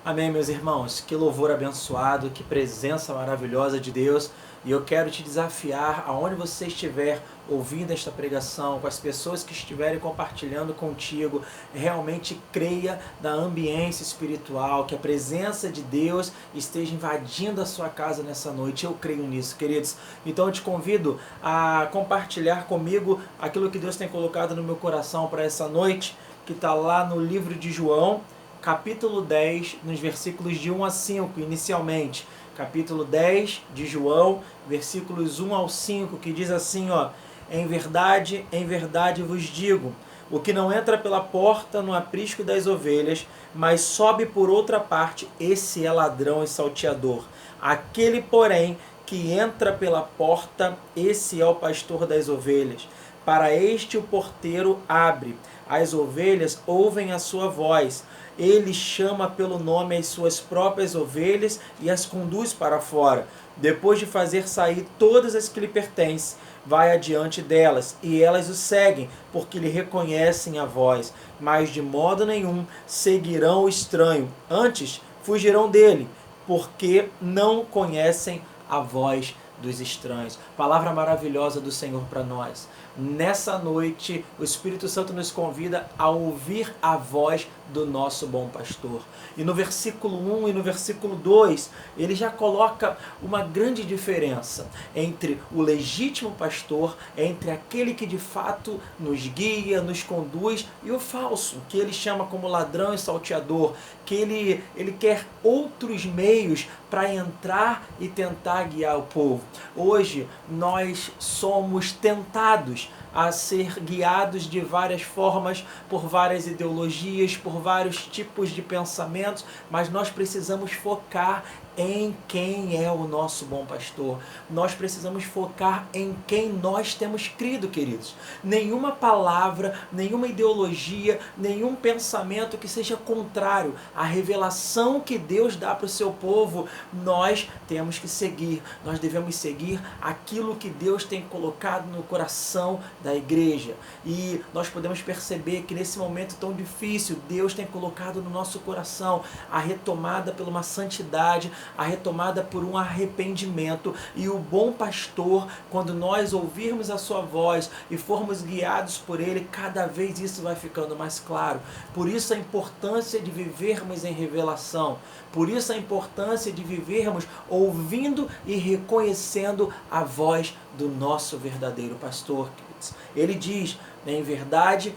Amém, meus irmãos. Que louvor abençoado, que presença maravilhosa de Deus. E eu quero te desafiar, aonde você estiver ouvindo esta pregação, com as pessoas que estiverem compartilhando contigo, realmente creia na ambiência espiritual, que a presença de Deus esteja invadindo a sua casa nessa noite. Eu creio nisso, queridos. Então eu te convido a compartilhar comigo aquilo que Deus tem colocado no meu coração para essa noite, que está lá no livro de João, capítulo 10, nos versículos de 1 a 5, inicialmente. Capítulo 10 de João, versículos 1 ao 5, que diz assim, ó: em verdade vos digo, o que não entra pela porta no aprisco das ovelhas, mas sobe por outra parte, esse é ladrão e salteador. Aquele, porém, que entra pela porta, esse é o pastor das ovelhas. Para este o porteiro abre, as ovelhas ouvem a sua voz. Ele chama pelo nome as suas próprias ovelhas e as conduz para fora. Depois de fazer sair todas as que lhe pertencem, vai adiante delas, e elas o seguem, porque lhe reconhecem a voz. Mas de modo nenhum seguirão o estranho, antes fugirão dele, porque não conhecem a voz dos estranhos. Palavra maravilhosa do Senhor para nós. Nessa noite, o Espírito Santo nos convida a ouvir a voz do nosso bom pastor. E no versículo 1 e no versículo 2, ele já coloca uma grande diferença entre o legítimo pastor, entre aquele que de fato nos guia, nos conduz, e o falso, que ele chama como ladrão e salteador, que ele quer outros meios para entrar e tentar guiar o povo. Hoje nós somos tentados a ser guiados de várias formas, por várias ideologias, por vários tipos de pensamentos, mas nós precisamos focar em quem é o nosso bom pastor. Nós precisamos focar em quem nós temos crido, queridos. Nenhuma palavra, nenhuma ideologia, nenhum pensamento que seja contrário à revelação que Deus dá para o seu povo, nós temos que seguir. Nós devemos seguir aquilo que Deus tem colocado no coração da igreja. E nós podemos perceber que nesse momento tão difícil, Deus tem colocado no nosso coração a retomada por uma santidade, a retomada por um arrependimento. E o bom pastor, quando nós ouvirmos a sua voz e formos guiados por ele, cada vez isso vai ficando mais claro. Por isso a importância de vivermos em revelação. Por isso a importância de vivermos ouvindo e reconhecendo a voz do nosso verdadeiro pastor, queridos. Ele diz: em verdade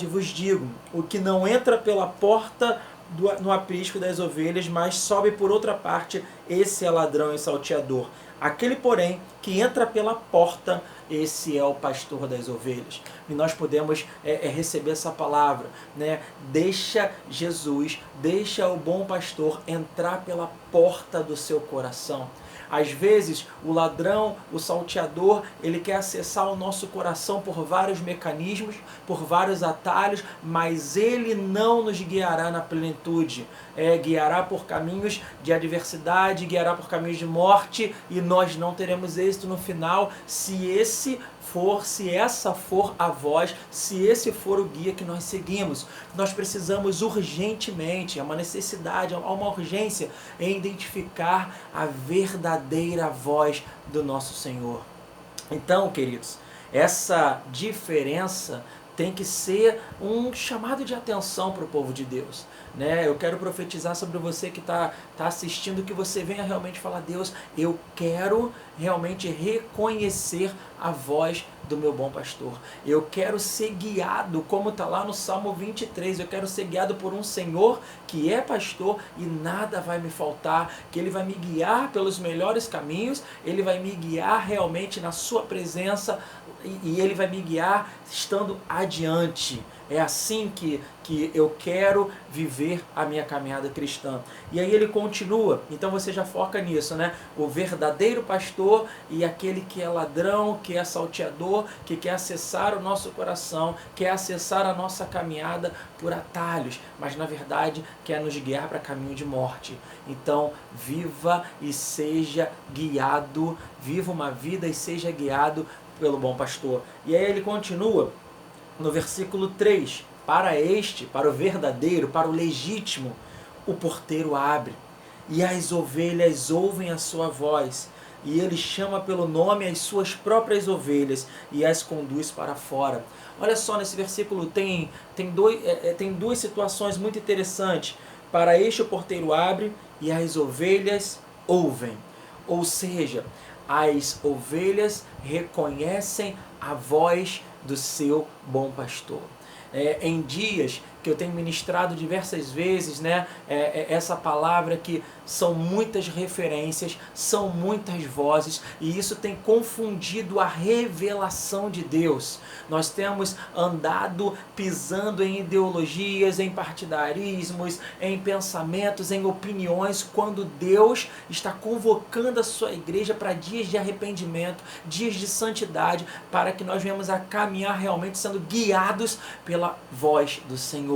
vos digo, o que não entra pela porta no aprisco das ovelhas, mas sobe por outra parte, esse é ladrão e salteador. Aquele, porém, que entra pela porta, esse é o pastor das ovelhas. E nós podemos receber essa palavra, né? Deixa Jesus, deixa o bom pastor entrar pela porta do seu coração. Às vezes, o ladrão, o salteador, ele quer acessar o nosso coração por vários mecanismos, por vários atalhos, mas ele não nos guiará na plenitude. Guiará por caminhos de adversidade, guiará por caminhos de morte, e nós não teremos êxito no final se essa for a voz, se esse for o guia que nós seguimos. Nós precisamos urgentemente, é uma necessidade, há uma urgência em identificar a verdadeira voz do nosso Senhor. Então, queridos, essa diferença tem que ser um chamado de atenção para o povo de Deus, né? Eu quero profetizar sobre você que está assistindo, que você venha realmente falar: Deus, eu quero realmente reconhecer a voz do meu bom pastor. Eu quero ser guiado, como está lá no Salmo 23, eu quero ser guiado por um Senhor que é pastor e nada vai me faltar, que Ele vai me guiar pelos melhores caminhos, Ele vai me guiar realmente na sua presença e Ele vai me guiar estando adiante. É assim que eu quero viver a minha caminhada cristã. E aí ele continua, então você já foca nisso, né? O verdadeiro pastor e aquele que é ladrão, que é salteador, que quer acessar o nosso coração, quer acessar a nossa caminhada por atalhos, mas na verdade quer nos guiar para caminho de morte. Então, viva e seja guiado, viva uma vida e seja guiado pelo bom pastor. E aí ele continua no versículo 3, para o verdadeiro, para o legítimo, o porteiro abre, e as ovelhas ouvem a sua voz, e ele chama pelo nome as suas próprias ovelhas e as conduz para fora. Olha só, nesse versículo tem duas situações muito interessantes. Para este o porteiro abre e as ovelhas ouvem. Ou seja, as ovelhas reconhecem a voz do seu bom pastor. Em dias que eu tenho ministrado diversas vezes, né, essa palavra que são muitas referências, são muitas vozes, e isso tem confundido a revelação de Deus. Nós temos andado pisando em ideologias, em partidarismos, em pensamentos, em opiniões, quando Deus está convocando a sua igreja para dias de arrependimento, dias de santidade, para que nós venhamos a caminhar realmente sendo guiados pela voz do Senhor.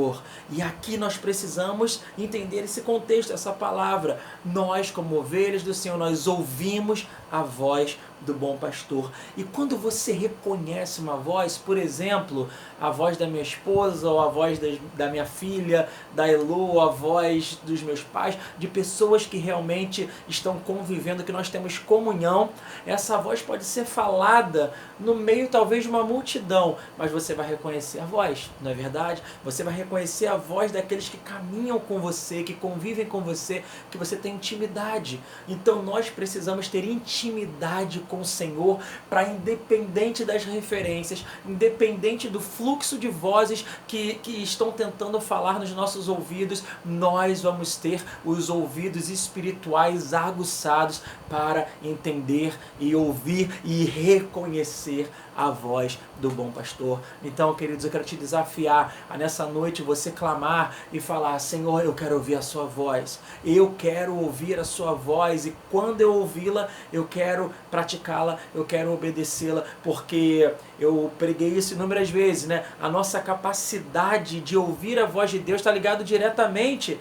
E aqui nós precisamos entender esse contexto, essa palavra. Nós, como ovelhas do Senhor, nós ouvimos a voz do bom pastor. E quando você reconhece uma voz, por exemplo, a voz da minha esposa, ou a voz da minha filha, da Elo, a voz dos meus pais, de pessoas que realmente estão convivendo, que nós temos comunhão, essa voz pode ser falada no meio talvez de uma multidão, mas você vai reconhecer a voz, não é verdade? Você vai reconhecer a voz daqueles que caminham com você, que convivem com você, que você tem intimidade. Então nós precisamos ter intimidade com o Senhor, para, independente das referências, independente do fluxo de vozes que estão tentando falar nos nossos ouvidos, nós vamos ter os ouvidos espirituais aguçados para entender e ouvir e reconhecer a voz do bom pastor. Então, queridos, eu quero te desafiar a nessa noite você clamar e falar: Senhor, eu quero ouvir a sua voz, eu quero ouvir a sua voz, e quando eu ouvi-la, eu quero praticá-la, eu quero obedecê-la, porque eu preguei isso inúmeras vezes, né? A nossa capacidade de ouvir a voz de Deus está ligado diretamente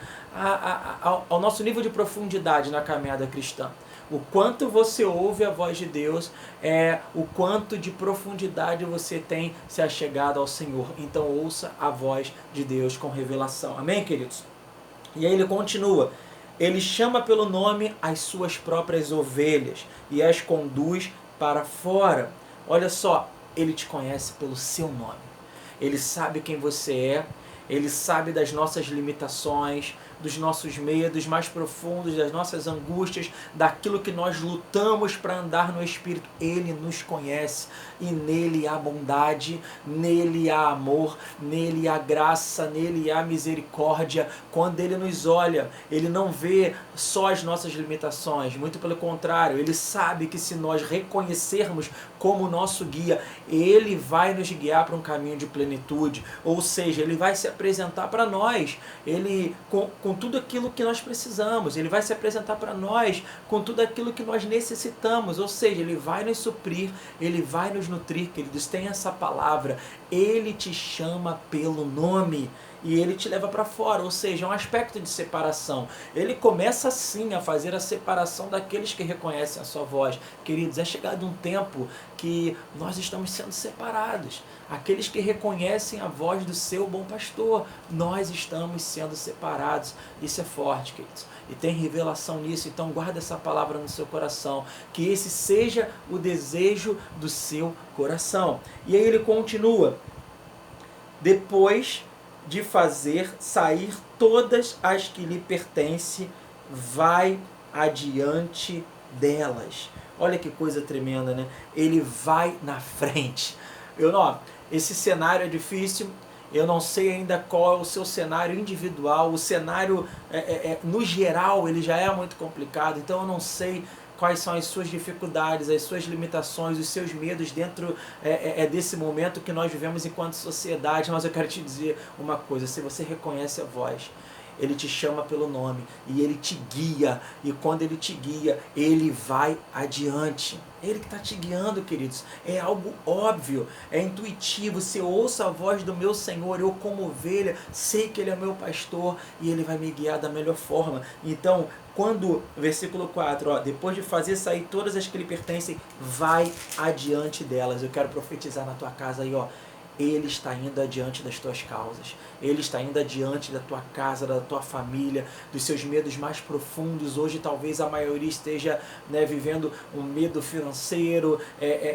ao nosso nível de profundidade na caminhada cristã. O quanto você ouve a voz de Deus é o quanto de profundidade você tem se achegado ao Senhor. Então ouça a voz de Deus com revelação. Amém, queridos? E aí ele continua: ele chama pelo nome as suas próprias ovelhas e as conduz para fora. Olha só, ele te conhece pelo seu nome. Ele sabe quem você é. Ele sabe das nossas limitações, dos nossos medos mais profundos, das nossas angústias, daquilo que nós lutamos para andar no Espírito. Ele nos conhece, e nele há bondade, nele há amor, nele há graça, nele há misericórdia. Quando ele nos olha, ele não vê só as nossas limitações, muito pelo contrário, ele sabe que se nós reconhecermos como nosso guia, ele vai nos guiar para um caminho de plenitude. Ou seja, ele vai se apresentar para nós, ele com tudo aquilo que nós precisamos, ele vai se apresentar para nós com tudo aquilo que nós necessitamos. Ou seja, ele vai nos suprir, ele vai nos nutrir, queridos. Tem essa palavra, ele te chama pelo nome e ele te leva para fora. Ou seja, é um aspecto de separação. Ele começa sim a fazer a separação daqueles que reconhecem a sua voz. Queridos, é chegado um tempo que nós estamos sendo separados. Aqueles que reconhecem a voz do seu bom pastor, nós estamos sendo separados. Isso é forte, queridos, e tem revelação nisso. Então guarda essa palavra no seu coração, que esse seja o desejo do seu coração. E aí ele continua: depois de fazer sair todas as que lhe pertencem, vai adiante delas. Olha que coisa tremenda, né? Ele vai na frente. Esse cenário é difícil. Eu não sei ainda qual é o seu cenário individual. O cenário, no geral, ele já é muito complicado. Então eu não sei quais são as suas dificuldades, as suas limitações, os seus medos dentro desse momento que nós vivemos enquanto sociedade. Mas eu quero te dizer uma coisa: se você reconhece a voz, ele te chama pelo nome e ele te guia. E quando ele te guia, ele vai adiante. Ele que está te guiando, queridos. É algo óbvio, é intuitivo. Se eu ouço a voz do meu Senhor, eu como ovelha, sei que ele é meu pastor e ele vai me guiar da melhor forma. Então, quando, versículo 4, depois de fazer sair todas as que lhe pertencem, vai adiante delas. Eu quero profetizar na tua casa aí, Ele está indo adiante das tuas causas. Ele está indo adiante da tua casa, da tua família, dos seus medos mais profundos. Hoje talvez a maioria esteja, né, vivendo um medo financeiro,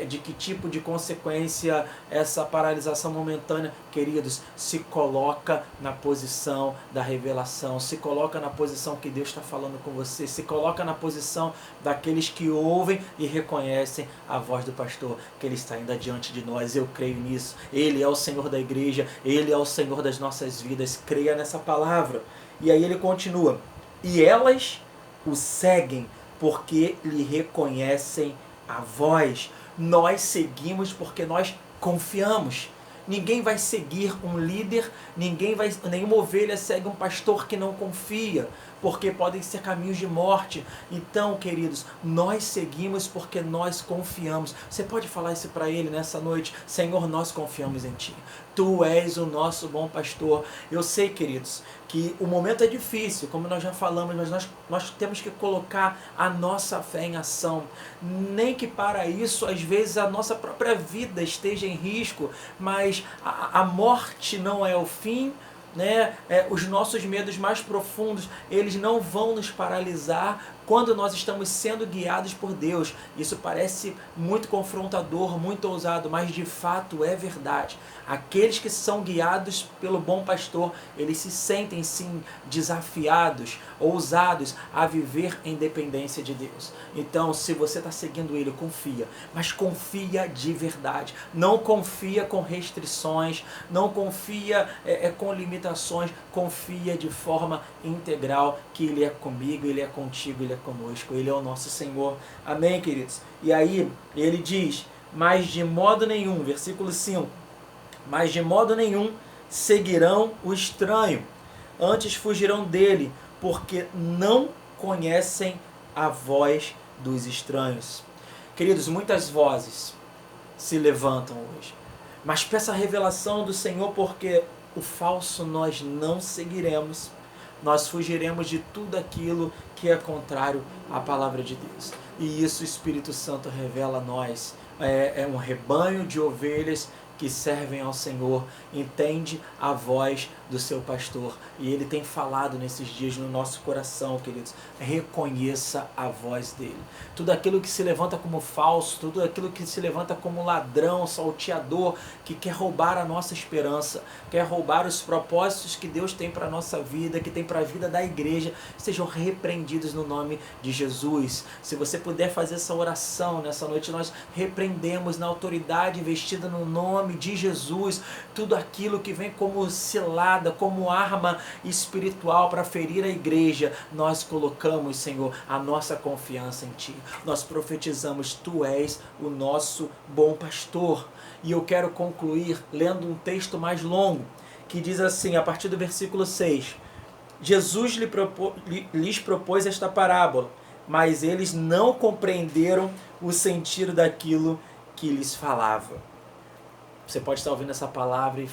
de que tipo de consequência essa paralisação momentânea. Queridos, se coloca na posição da revelação, se coloca na posição que Deus está falando com você, se coloca na posição daqueles que ouvem e reconhecem a voz do pastor, que Ele está indo adiante de nós. Eu creio nisso. Ele é o Senhor da igreja, Ele é o Senhor das nossas vidas. Creia nessa palavra. E aí ele continua: e elas o seguem porque lhe reconhecem a voz. Nós seguimos porque nós confiamos. Ninguém vai seguir um líder, nenhuma ovelha segue um pastor que não confia, porque podem ser caminhos de morte. Então, queridos, nós seguimos porque nós confiamos. Você pode falar isso para ele nessa noite: Senhor, nós confiamos em Ti. Tu és o nosso bom pastor. Eu sei, queridos, que o momento é difícil, como nós já falamos, mas nós temos que colocar a nossa fé em ação. Nem que para isso, às vezes, a nossa própria vida esteja em risco, mas a morte não é o fim, né? Os nossos medos mais profundos, eles não vão nos paralisar quando nós estamos sendo guiados por Deus. Isso parece muito confrontador, muito ousado, mas de fato é verdade. Aqueles que são guiados pelo bom pastor, eles se sentem sim desafiados, ousados a viver em dependência de Deus. Então, se você está seguindo Ele, confia, mas confia de verdade. Não confia com restrições, não confia com limitações, confia de forma integral que Ele é comigo, Ele é contigo, Ele é conosco, Ele é o nosso Senhor. Amém, queridos? E aí, ele diz: mas de modo nenhum, versículo 5, mas de modo nenhum seguirão o estranho, antes fugirão dele, porque não conhecem a voz dos estranhos. Queridos, muitas vozes se levantam hoje, mas peça a revelação do Senhor, porque o falso nós não seguiremos. Nós fugiremos de tudo aquilo que é contrário à palavra de Deus. E isso o Espírito Santo revela a nós. É um rebanho de ovelhas que servem ao Senhor, entende a voz do seu pastor. E ele tem falado nesses dias no nosso coração, queridos: reconheça a voz dele. Tudo aquilo que se levanta como falso, tudo aquilo que se levanta como ladrão, salteador, que quer roubar a nossa esperança, quer roubar os propósitos que Deus tem para a nossa vida, que tem para a vida da igreja, sejam repreendidos no nome de Jesus. Se você puder fazer essa oração nessa noite, nós repreendemos na autoridade vestida no nome de Jesus tudo aquilo que vem como cilada, como arma espiritual para ferir a igreja. Nós colocamos, Senhor, a nossa confiança em Ti. Nós profetizamos: Tu és o nosso bom pastor. E eu quero concluir lendo um texto mais longo, que diz assim, a partir do versículo 6: Jesus lhes propôs esta parábola, mas eles não compreenderam o sentido daquilo que lhes falava. Você pode estar ouvindo essa palavra e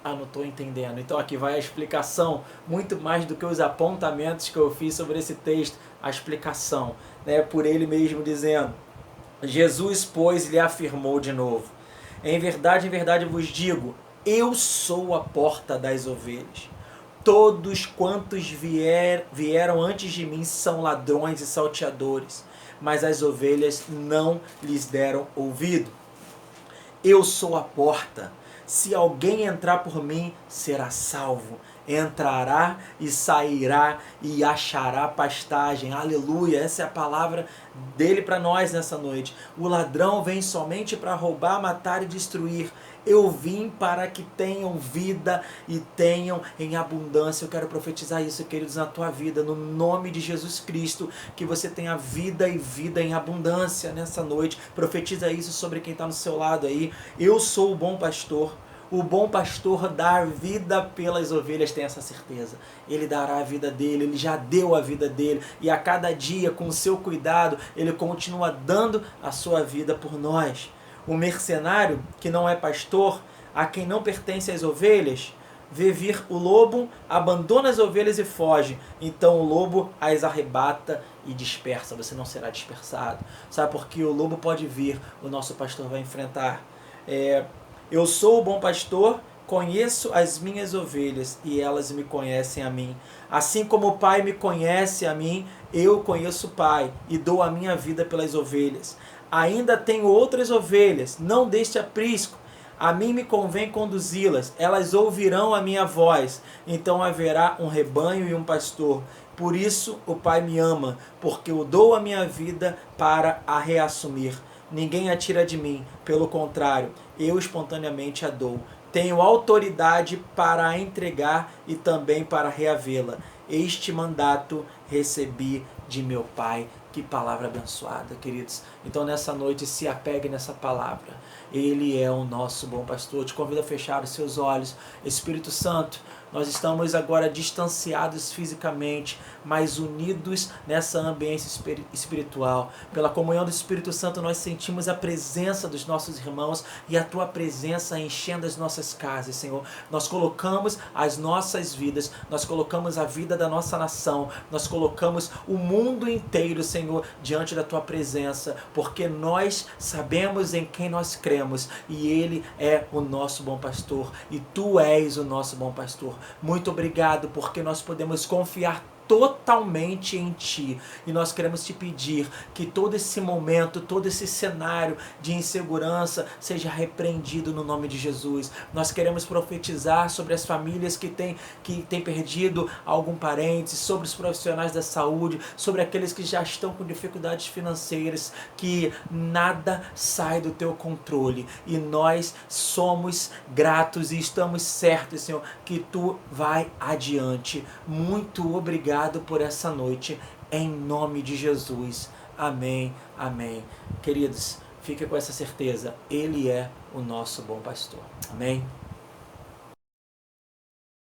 não estou entendendo. Então aqui vai a explicação, muito mais do que os apontamentos que eu fiz sobre esse texto, a explicação, né, por ele mesmo dizendo: Jesus, pois, lhe afirmou de novo: em verdade vos digo, eu sou a porta das ovelhas. Todos quantos vieram antes de mim são ladrões e salteadores, mas as ovelhas não lhes deram ouvido. Eu sou a porta. Se alguém entrar por mim, será salvo. Entrará e sairá e achará pastagem. Aleluia! Essa é a palavra dele para nós nessa noite. O ladrão vem somente para roubar, matar e destruir. Eu vim para que tenham vida e tenham em abundância. Eu quero profetizar isso, queridos, na tua vida, no nome de Jesus Cristo, que você tenha vida e vida em abundância nessa noite. Profetiza isso sobre quem está no seu lado aí. Eu sou o bom pastor. O bom pastor dá vida pelas ovelhas, tem essa certeza. Ele dará a vida dele, ele já deu a vida dele. E a cada dia, com o seu cuidado, ele continua dando a sua vida por nós. O mercenário, que não é pastor, a quem não pertence as ovelhas, vê vir o lobo, abandona as ovelhas e foge. Então o lobo as arrebata e dispersa. Você não será dispersado. Sabe por quê? O lobo pode vir, o nosso pastor vai enfrentar. Eu sou o bom pastor, conheço as minhas ovelhas e elas me conhecem a mim. Assim como o Pai me conhece a mim, eu conheço o Pai e dou a minha vida pelas ovelhas. Ainda tenho outras ovelhas, não deste aprisco. A mim me convém conduzi-las, elas ouvirão a minha voz. Então haverá um rebanho e um pastor. Por isso o Pai me ama, porque eu dou a minha vida para a reassumir. Ninguém a tira de mim, pelo contrário, eu espontaneamente a dou. Tenho autoridade para a entregar e também para reavê-la. Este mandato recebi de meu Pai. Que palavra abençoada, queridos. Então nessa noite se apegue nessa palavra. Ele é o nosso bom pastor. Te convido a fechar os seus olhos. Espírito Santo, nós estamos agora distanciados fisicamente, mas unidos nessa ambiência espiritual. Pela comunhão do Espírito Santo nós sentimos a presença dos nossos irmãos e a Tua presença enchendo as nossas casas, Senhor. Nós colocamos as nossas vidas, nós colocamos a vida da nossa nação, nós colocamos o mundo inteiro, Senhor, diante da Tua presença, porque nós sabemos em quem nós cremos e Ele é o nosso bom pastor e Tu és o nosso bom pastor. Muito obrigado, porque nós podemos confiar totalmente em Ti. E nós queremos Te pedir que todo esse momento, todo esse cenário de insegurança seja repreendido no nome de Jesus. Nós queremos profetizar sobre as famílias que têm perdido algum parente, sobre os profissionais da saúde, sobre aqueles que já estão com dificuldades financeiras, que nada sai do Teu controle. E nós somos gratos e estamos certos, Senhor, que Tu vai adiante. Muito obrigado por essa noite, em nome de Jesus. Amém, amém. Queridos, fique com essa certeza, Ele é o nosso bom pastor. Amém.